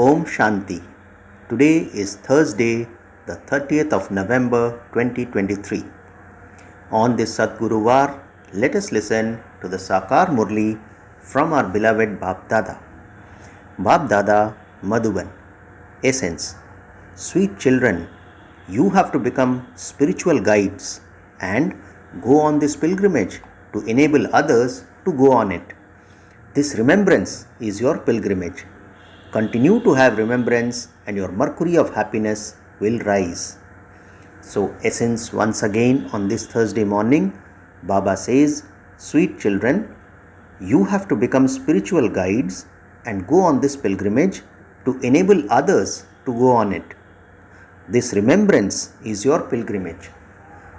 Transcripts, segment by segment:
Om Shanti. Today is Thursday, the 30th of November 2023. On this Sadguruvar, let us listen to the Sakar Murli from our beloved Bap Dada. Bap Dada, Madhuban. Essence. Sweet children, you have to become spiritual guides and go on this pilgrimage to enable others to go on it. This remembrance is your pilgrimage. Continue to have remembrance and your mercury of happiness will rise. So, essence once again on this Thursday morning, Baba says, sweet children, you have to become spiritual guides and go on this pilgrimage to enable others to go on it. This remembrance is your pilgrimage.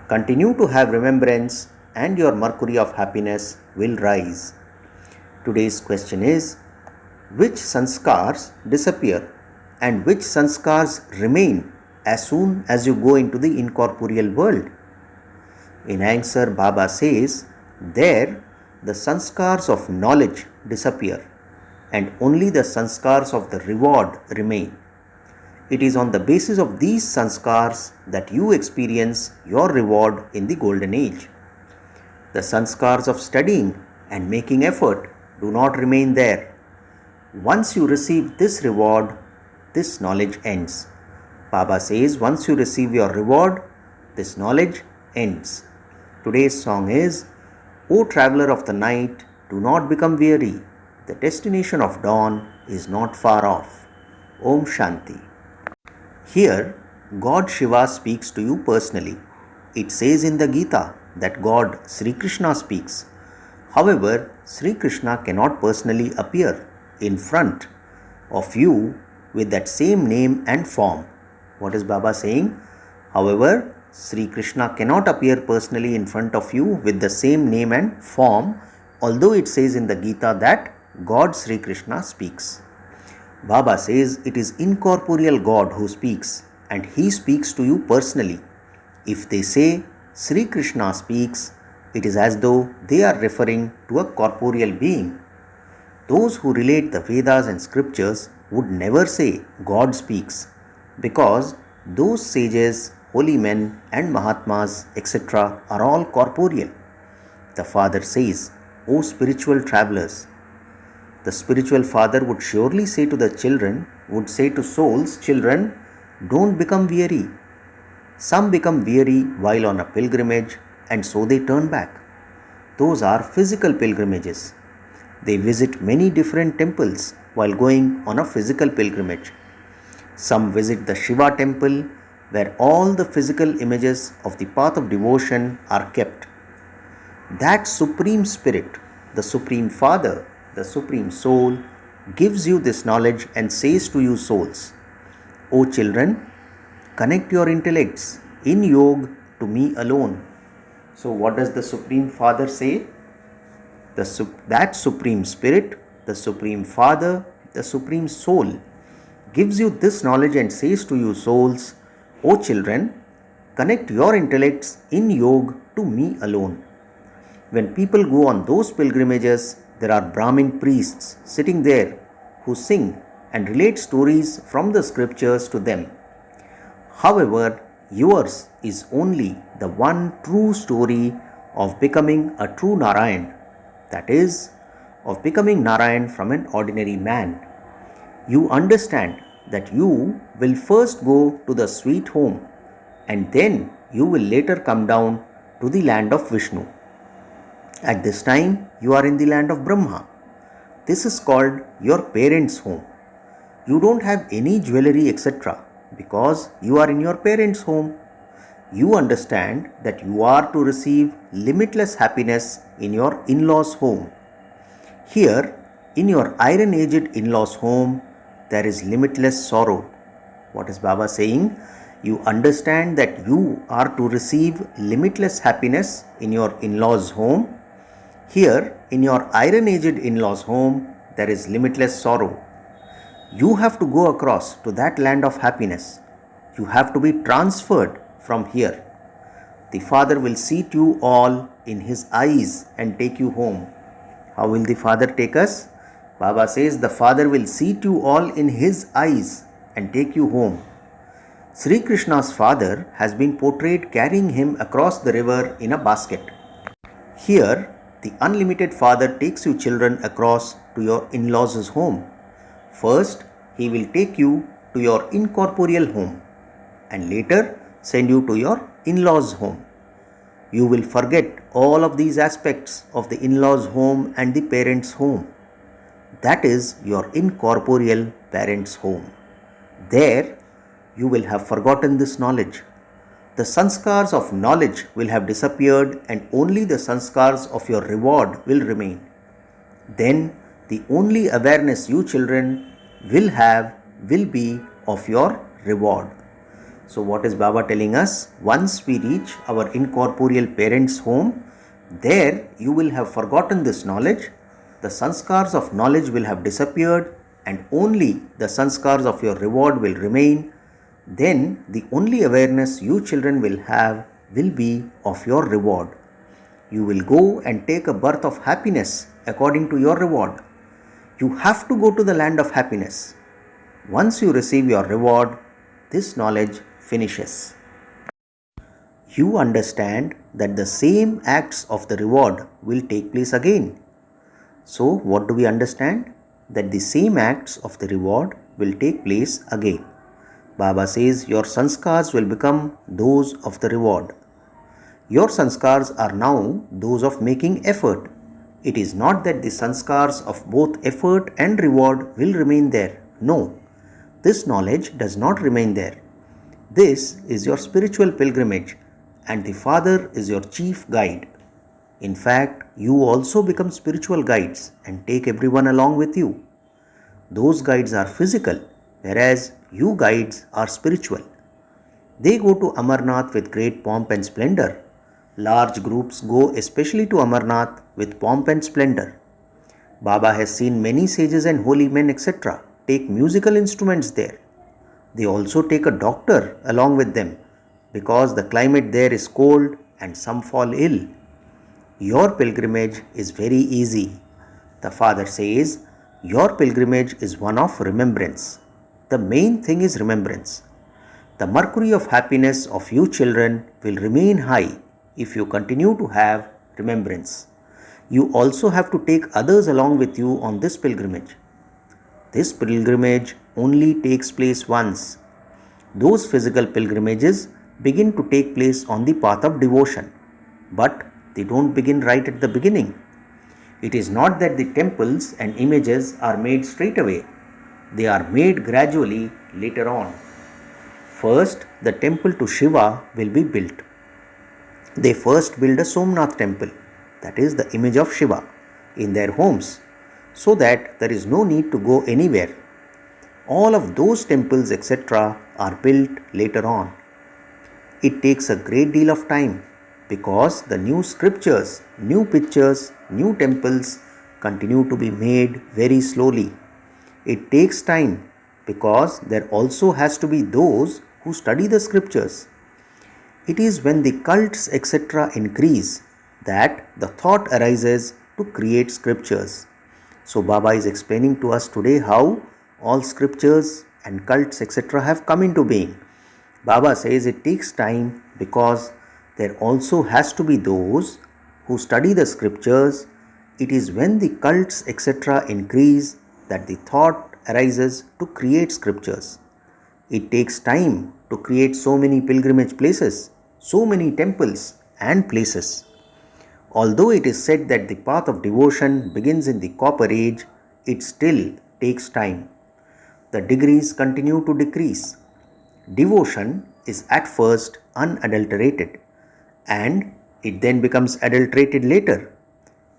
Continue to have remembrance and your mercury of happiness will rise. Today's question is, which sanskars disappear and which sanskars remain as soon as you go into the incorporeal world? In answer, Baba says, there the sanskars of knowledge disappear and only the sanskars of the reward remain. It is on the basis of these sanskars that you experience your reward in the golden age. The sanskars of studying and making effort do not remain there. Once you receive this reward, this knowledge ends. Baba says, once you receive your reward, this knowledge ends. Today's song is, O traveller of the night, do not become weary. The destination of dawn is not far off. Om Shanti. Here, God Shiva speaks to you personally. It says in the Gita that God Sri Krishna speaks. However, Sri Krishna cannot personally appear in front of you with that same name and form. What is Baba saying? However, Sri Krishna cannot appear personally in front of you with the same name and form, although it says in the Gita that God Sri Krishna speaks. Baba says it is incorporeal God who speaks and he speaks to you personally. If they say Sri Krishna speaks, it is as though they are referring to a corporeal being. Those who relate the Vedas and scriptures would never say God speaks, because those sages, holy men and Mahatmas, etc. are all corporeal. The Father says, O spiritual travelers. The spiritual father would surely say to the children, would say to souls, children, don't become weary. Some become weary while on a pilgrimage and so they turn back. Those are physical pilgrimages. They visit many different temples while going on a physical pilgrimage. Some visit the Shiva temple where all the physical images of the path of devotion are kept. That Supreme Spirit, the Supreme Father, the Supreme Soul, gives you this knowledge and says to you souls, O children, connect your intellects in yoga to me alone. So what does the Supreme Father say? That Supreme Spirit, the Supreme Father, the Supreme Soul gives you this knowledge and says to you souls, O children, connect your intellects in yoga to me alone. When people go on those pilgrimages, there are Brahmin priests sitting there who sing and relate stories from the scriptures to them. However, yours is only the one true story of becoming a true Narayan, that is, of becoming Narayan from an ordinary man. You understand that you will first go to the sweet home and then you will later come down to the land of Vishnu. At this time, you are in the land of Brahma. This is called your parents' home. You don't have any jewelry, etc., because you are in your parents' home. You understand that you are to receive limitless happiness in your in-laws' home. Here, in your iron-aged in-laws' home, there is limitless sorrow. What is Baba saying? You understand that you are to receive limitless happiness in your in-laws' home. Here, in your iron-aged in-laws' home, there is limitless sorrow. You have to go across to that land of happiness. You have to be transferred from here. The Father will seat you all in His eyes and take you home. How will the Father take us? Baba says the Father will seat you all in His eyes and take you home. Sri Krishna's father has been portrayed carrying him across the river in a basket. Here, the unlimited Father takes you children across to your in-laws' home. First, He will take you to your incorporeal home and later send you to your in-laws' home. You will forget all of these aspects of the in-laws' home and the parents' home. That is your incorporeal parents' home. There, you will have forgotten this knowledge. The sanskars of knowledge will have disappeared and only the sanskars of your reward will remain. Then, the only awareness you children will have will be of your reward. So what is Baba telling us? Once we reach our incorporeal parents' home, there you will have forgotten this knowledge. The sanskars of knowledge will have disappeared and only the sanskars of your reward will remain. Then the only awareness you children will have will be of your reward. You will go and take a birth of happiness according to your reward. You have to go to the land of happiness. Once you receive your reward, this knowledge finishes. You understand that the same acts of the reward will take place again. So what do we understand? That the same acts of the reward will take place again. Baba says your sanskars will become those of the reward. Your sanskars are now those of making effort. It is not that the sanskars of both effort and reward will remain there. No, this knowledge does not remain there. This is your spiritual pilgrimage and the Father is your chief guide. In fact, you also become spiritual guides and take everyone along with you. Those guides are physical, whereas you guides are spiritual. They go to Amarnath with great pomp and splendor. Large groups go especially to Amarnath with pomp and splendor. Baba has seen many sages and holy men, etc., take musical instruments there. They also take a doctor along with them because the climate there is cold and some fall ill. Your pilgrimage is very easy. The Father says, your pilgrimage is one of remembrance. The main thing is remembrance. The mercury of happiness of you children will remain high if you continue to have remembrance. You also have to take others along with you on this pilgrimage. This pilgrimage only takes place once. Those physical pilgrimages begin to take place on the path of devotion, but they don't begin right at the beginning. It is not that the temples and images are made straight away. They are made gradually later on. First, the temple to Shiva will be built. They first build a Somnath temple, that is the image of Shiva, in their homes, so that there is no need to go anywhere. All of those temples, etc., are built later on. It takes a great deal of time because the new scriptures, new pictures, new temples continue to be made very slowly. It takes time because there also has to be those who study the scriptures. It is when the cults, etc., increase that the thought arises to create scriptures. So Baba is explaining to us today how all scriptures and cults, etc., have come into being. Baba says it takes time because there also has to be those who study the scriptures. It is when the cults, etc., increase that the thought arises to create scriptures. It takes time to create so many pilgrimage places, so many temples and places. Although it is said that the path of devotion begins in the copper age, it still takes time. The degrees continue to decrease. Devotion is at first unadulterated and it then becomes adulterated later.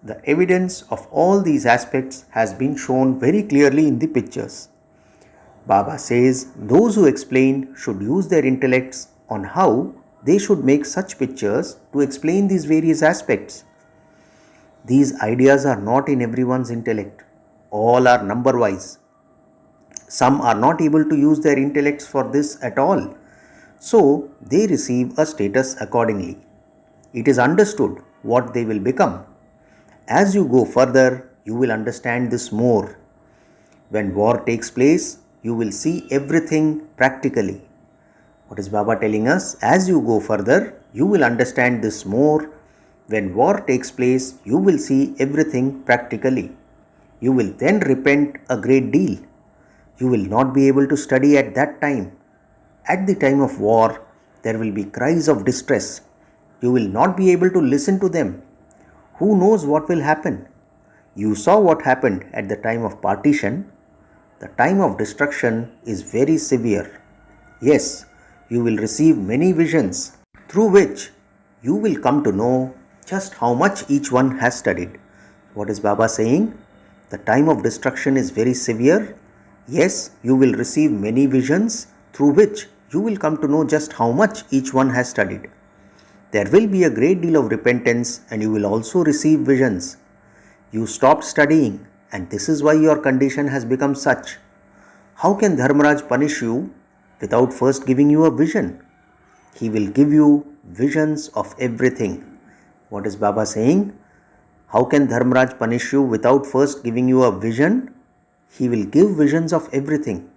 The evidence of all these aspects has been shown very clearly in the pictures. Baba says those who explain should use their intellects on how they should make such pictures to explain these various aspects. These ideas are not in everyone's intellect. All are number-wise. Some are not able to use their intellects for this at all. So they receive a status accordingly. It is understood what they will become. As you go further, you will understand this more When war takes place, you will see everything practically. What is Baba telling us? As you go further, you will understand this more. When war takes place, you will see everything practically. You will then repent a great deal. You will not be able to study at that time. At the time of war, there will be cries of distress. You will not be able to listen to them. Who knows what will happen? You saw what happened at the time of partition. The time of destruction is very severe. Yes, you will receive many visions through which you will come to know just how much each one has studied. What is Baba saying? The time of destruction is very severe. Yes, you will receive many visions through which you will come to know just how much each one has studied. There will be a great deal of repentance and you will also receive visions. You stopped studying and this is why your condition has become such. How can Dharmaraj punish you without first giving you a vision? He will give you visions of everything. What is Baba saying? How can Dharmaraj punish you without first giving you a vision? He will give visions of everything.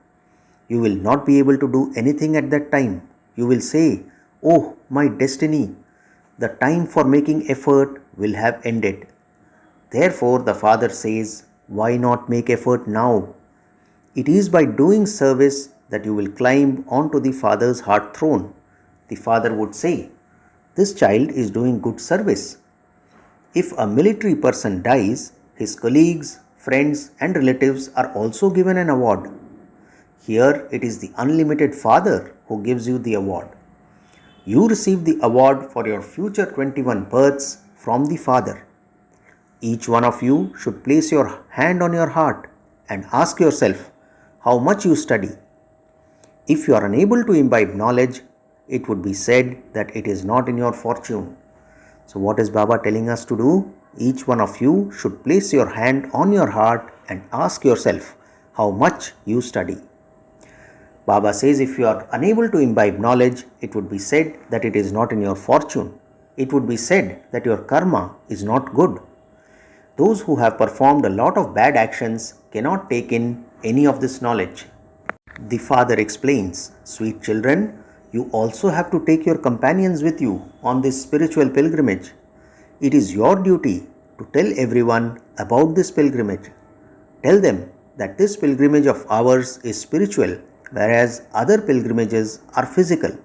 You will not be able to do anything at that time. You will say, "Oh, my destiny, the time for making effort will have ended." Therefore, the Father says, why not make effort now? It is by doing service that you will climb onto the Father's heart throne. The Father would say, this child is doing good service. If a military person dies, his colleagues, friends and relatives are also given an award. Here it is the unlimited Father who gives you the award. You receive the award for your future 21 births from the Father. Each one of you should place your hand on your heart and ask yourself how much you study. If you are unable to imbibe knowledge, it would be said that it is not in your fortune. So what is Baba telling us to do? Each one of you should place your hand on your heart and ask yourself how much you study. Baba says if you are unable to imbibe knowledge, it would be said that it is not in your fortune. It would be said that your karma is not good. Those who have performed a lot of bad actions cannot take in any of this knowledge. The Father explains, sweet children, you also have to take your companions with you on this spiritual pilgrimage. It is your duty to tell everyone about this pilgrimage. Tell them that this pilgrimage of ours is spiritual, whereas other pilgrimages are physical.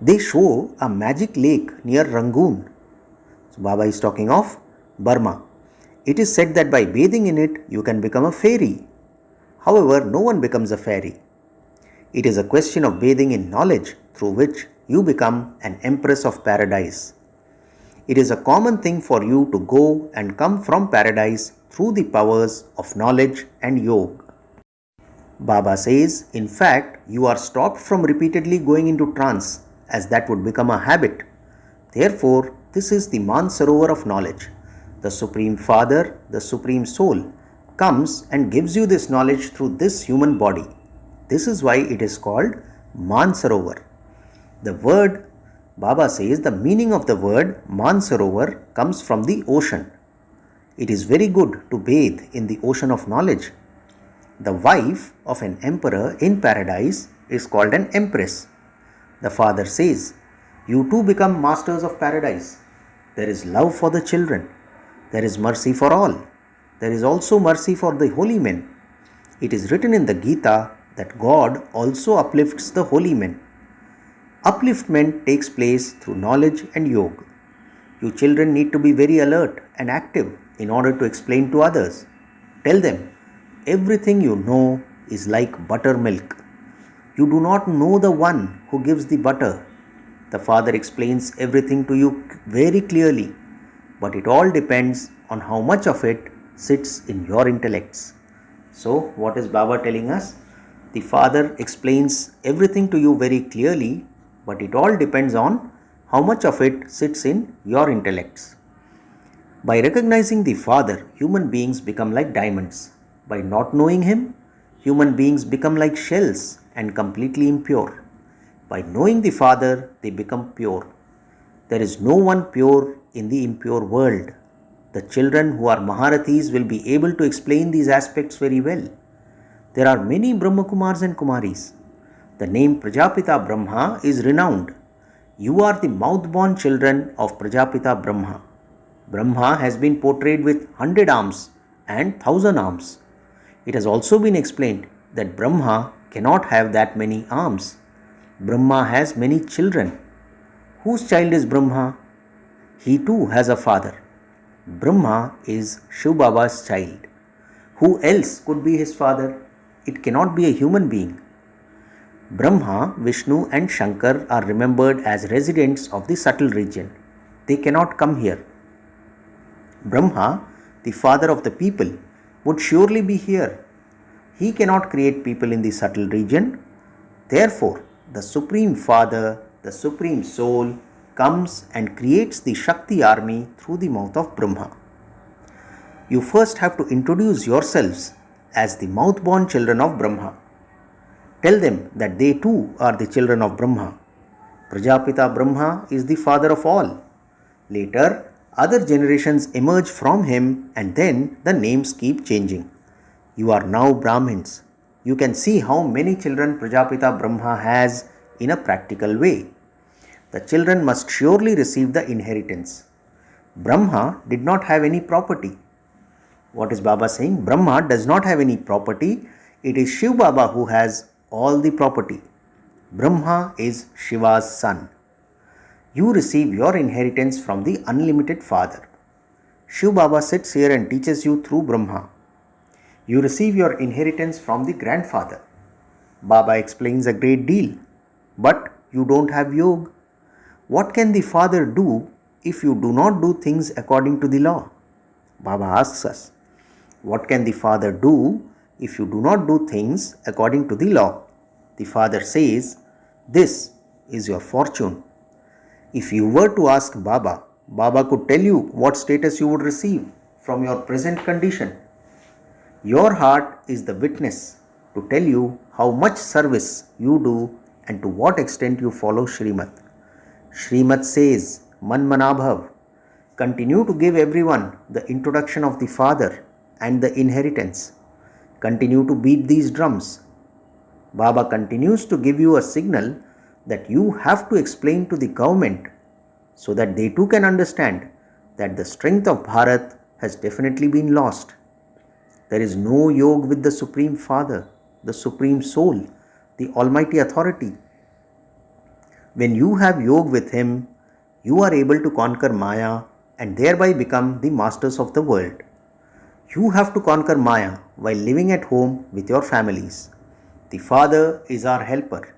They show a magic lake near Rangoon. So Baba is talking of Burma. It is said that by bathing in it, you can become a fairy. However, no one becomes a fairy. It is a question of bathing in knowledge through which you become an empress of paradise. It is a common thing for you to go and come from paradise through the powers of knowledge and yoga. Baba says, in fact, you are stopped from repeatedly going into trance as that would become a habit. Therefore, this is the Mansarovar of knowledge. The Supreme Father, the Supreme Soul, comes and gives you this knowledge through this human body. This is why it is called Mansarovar. The word, Baba says, the meaning of the word Mansarovar comes from the ocean. It is very good to bathe in the ocean of knowledge. The wife of an emperor in paradise is called an empress. The Father says, you too become masters of paradise. There is love for the children. There is mercy for all. There is also mercy for the holy men. It is written in the Gita that God also uplifts the holy men. Upliftment takes place through knowledge and yoga. You children need to be very alert and active in order to explain to others. Tell them, everything you know is like buttermilk. You do not know the one who gives the butter. The Father explains everything to you very clearly, but it all depends on how much of it sits in your intellects. So, what is Baba telling us? The Father explains everything to you very clearly, but it all depends on how much of it sits in your intellects. By recognizing the Father, human beings become like diamonds. By not knowing Him, human beings become like shells and completely impure. By knowing the Father, they become pure. There is no one pure in the impure world. The children who are Maharathis will be able to explain these aspects very well. There are many Brahmakumars and Kumaris. The name Prajapita Brahma is renowned. You are the mouth-born children of Prajapita Brahma. Brahma has been portrayed with 100 arms and 1000 arms. It has also been explained that Brahma cannot have that many arms. Brahma has many children. Whose child is Brahma? He too has a father. Brahma is Shiv Baba's child. Who else could be his father? It cannot be a human being. Brahma, Vishnu and Shankar are remembered as residents of the subtle region. They cannot come here. Brahma, the father of the people, would surely be here. He cannot create people in the subtle region. Therefore, the Supreme Father, the Supreme Soul, comes and creates the Shakti army through the mouth of Brahma. You first have to introduce yourselves as the mouth-born children of Brahma. Tell them that they too are the children of Brahma. Prajapita Brahma is the father of all. Later, other generations emerge from him and then the names keep changing. You are now Brahmins. You can see how many children Prajapita Brahma has in a practical way. The children must surely receive the inheritance. Brahma did not have any property. What is Baba saying? Brahma does not have any property. It is Shiv Baba who has all the property. Brahma is Shiva's son. You receive your inheritance from the unlimited Father. Shiv Baba sits here and teaches you through Brahma. You receive your inheritance from the grandfather. Baba explains a great deal, but you don't have yoga. What can the Father do if you do not do things according to the law? Baba asks us, what can the Father do if you do not do things according to the law? The Father says, this is your fortune. If you were to ask Baba, Baba could tell you what status you would receive from your present condition. Your heart is the witness to tell you how much service you do and to what extent you follow Shrimat. Shrimat says, Man Manabhav, continue to give everyone the introduction of the Father and the inheritance. Continue to beat these drums. Baba continues to give you a signal that you have to explain to the government so that they too can understand that the strength of Bharat has definitely been lost. There is no yoga with the Supreme Father, the Supreme Soul, the Almighty Authority. When you have yoga with Him, you are able to conquer Maya and thereby become the masters of the world. You have to conquer Maya while living at home with your families. The Father is our helper.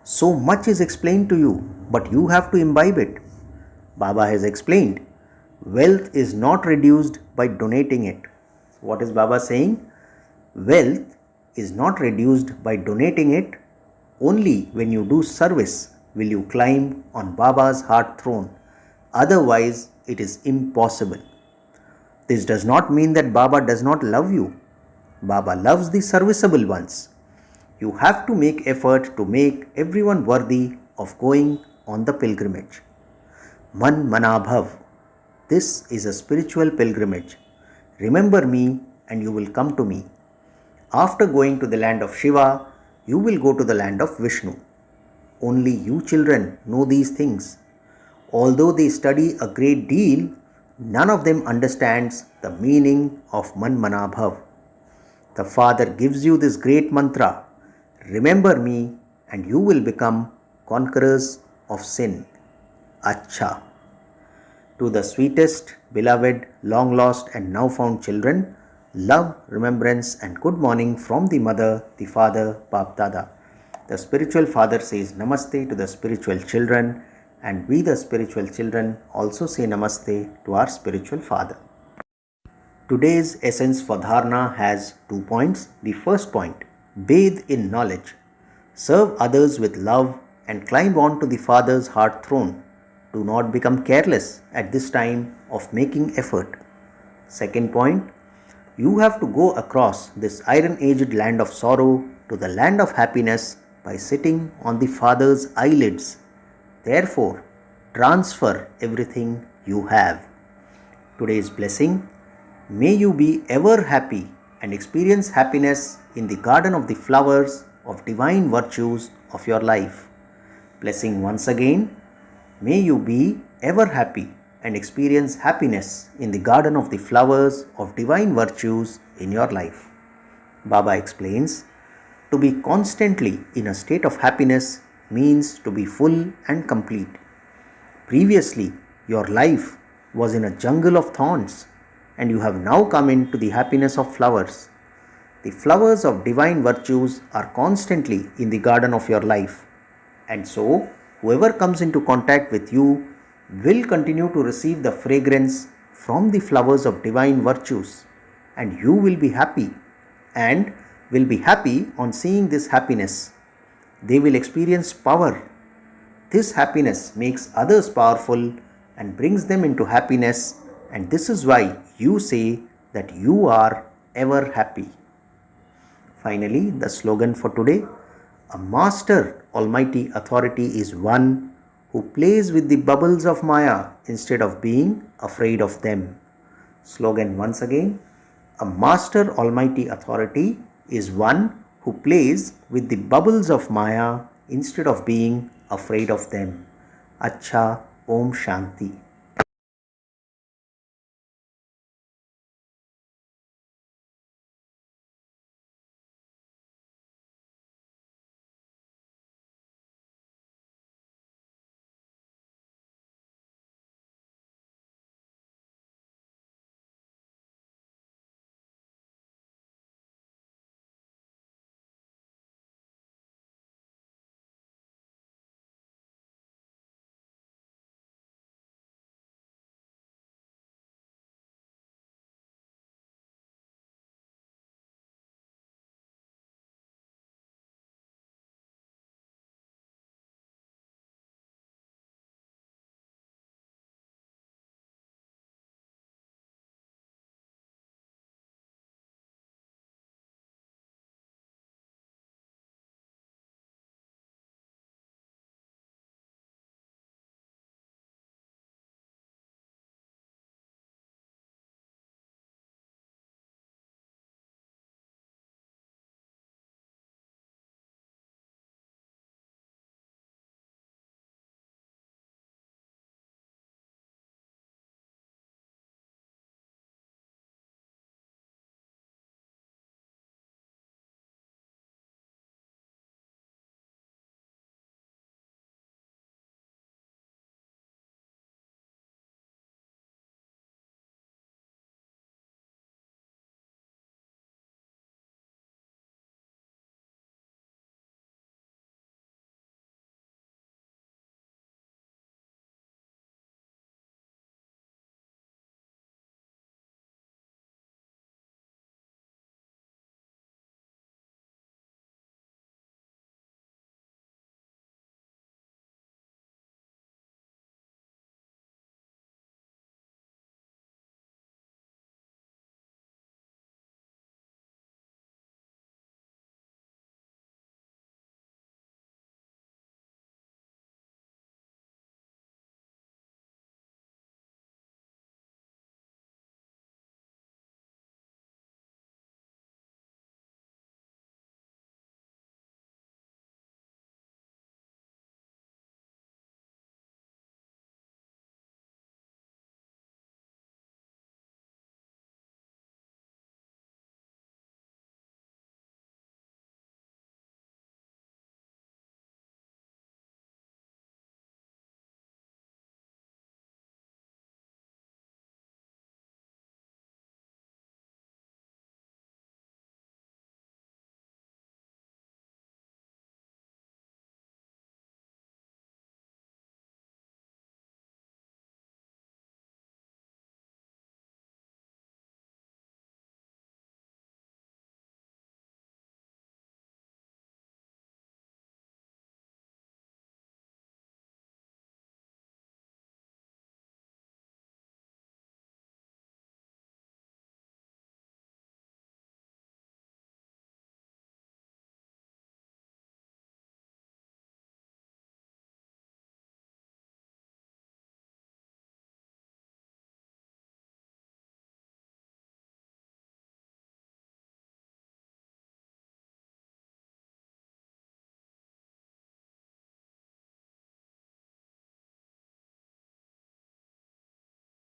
So much is explained to you, but you have to imbibe it. Baba has explained, wealth is not reduced by donating it. What is Baba saying? Wealth is not reduced by donating it. Only when you do service will you climb on Baba's heart throne. Otherwise, it is impossible. This does not mean that Baba does not love you. Baba loves the serviceable ones. You have to make effort to make everyone worthy of going on the pilgrimage. Man Manabhav. This is a spiritual pilgrimage. Remember me and you will come to me. After going to the land of Shiva, you will go to the land of Vishnu. Only you children know these things. Although they study a great deal, none of them understands the meaning of Man Manabhav. The Father gives you this great mantra. Remember me and you will become conquerors of sin. Acha. To the sweetest, beloved, long lost and now found children, love, remembrance and good morning from the Mother, the Father, Bap Dada. The spiritual father says Namaste to the spiritual children, and we the spiritual children also say Namaste to our spiritual father. Today's essence for dharana has 2 points. The first point, bathe in knowledge. Serve others with love and climb on to the Father's heart throne. Do not become careless at this time of making effort. Second point, you have to go across this iron-aged land of sorrow to the land of happiness by sitting on the Father's eyelids. Therefore, transfer everything you have. Today's blessing, may you be ever happy and experience happiness in the garden of the flowers of divine virtues of your life. Blessing once again, may you be ever happy and experience happiness in the garden of the flowers of divine virtues in your life. Baba explains, to be constantly in a state of happiness means to be full and complete. Previously, your life was in a jungle of thorns, and you have now come into the happiness of flowers. The flowers of divine virtues are constantly in the garden of your life, and so whoever comes into contact with you will continue to receive the fragrance from the flowers of divine virtues, and you will be happy and will be happy on seeing this happiness. They will experience power. This happiness makes others powerful and brings them into happiness, and this is why you say that you are ever happy. Finally, the slogan for today, a master almighty authority is one who plays with the bubbles of Maya instead of being afraid of them. Slogan once again, a master almighty authority is one who plays with the bubbles of Maya instead of being afraid of them. Acha, Om Shanti.